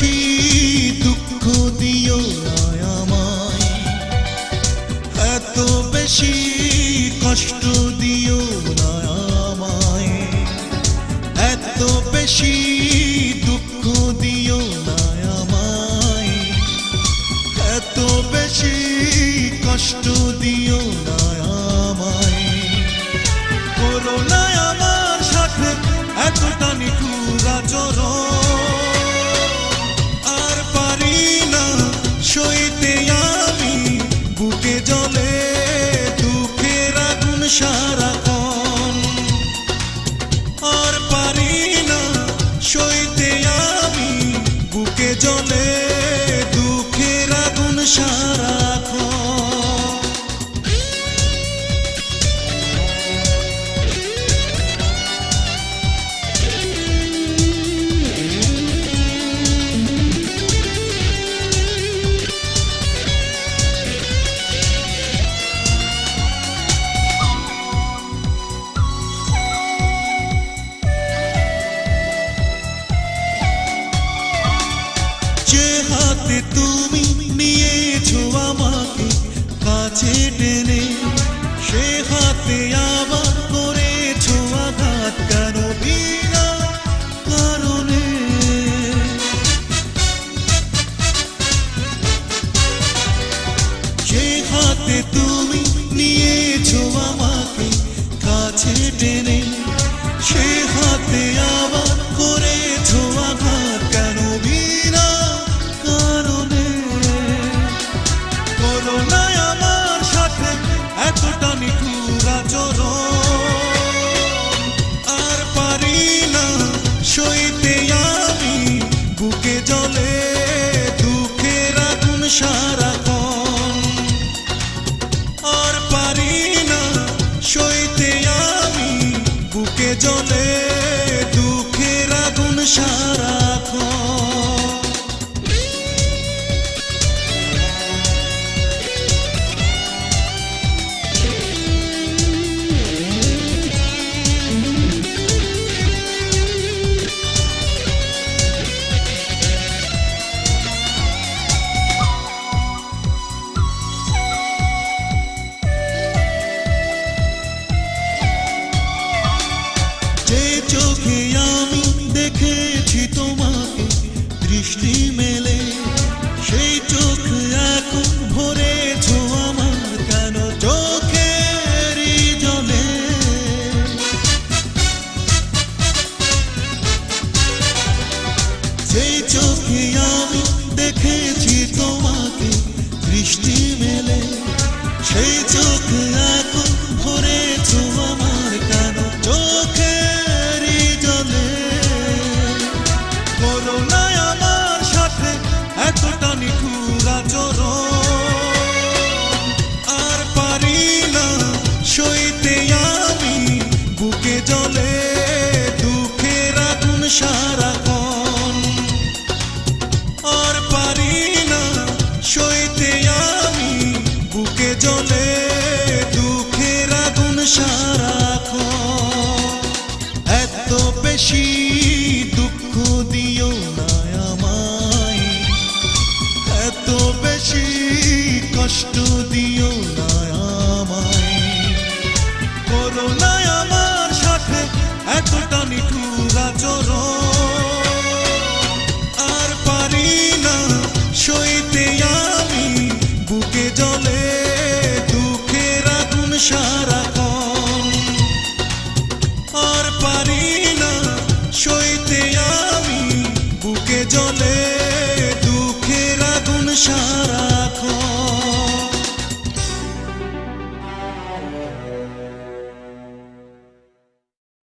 বেশি দুঃখ দিও না আমায়, এত বেশি কষ্ট দিও না আমায়, এত বেশি দুঃখ দিও না আমায়, এত বেশি কষ্ট দিও না আমায়। করো না আমার সাথে এতটা নিঠুর আচরণ, আর পারি না সইতে আমি বুকে জ্বলে দুঃখের আগুন সারাক্ষণ, আর পারি না সইতে আমি বুকে জ্বলে দুঃখের আগুন সারাক্ষণ। যে হাতে তুমি নিয়েছো আমাকে কাছে টেনে, সে হাতে আবার করেছো আঘাত কেন বিনা কারণে। যে হাতে তুমি নিয়েছো আমাকে কাছে টেনে, সে হাতে আবার করেছো আঘাত কেন বিনা কারণে। করো না আমার সাথে এতটা নিঠুর আচরণ, আর পারি না সইতে আমি বুকে জ্বলে দুঃখের আগুন সারাক্ষণ, আর পারি না সইতে আমি বুকে জ্বলে দুঃখের আগুন সারাক্ষণ। যে চোখে আমি দেখেছি তোমাকে দৃষ্টি মেলে, সেই চোখ এখন ভরেছো আমার কেন চোখেরই জলে। সেই চোখে আমি দেখেছি তোমাকে দৃষ্টি মেলে, সেই চোখ এখন ভরেছো আমার কেন চোখেরই জলে। করো না আমার সাথে এতটা নিঠুর আচরণ, আর পারি না সইতে আমি বুকে জ্বলে দুঃখের আগুন সারাক্ষণ, আর পারি না সইতে আমি বুকে জ্বলে দুঃখের আগুন সারাক্ষণ। এত বেশি দুঃখ দিও না আমায়, এত বেশি কষ্ট দিও না আমায়। করো না আমার সাথে এতটা নিঠুর আচরণ,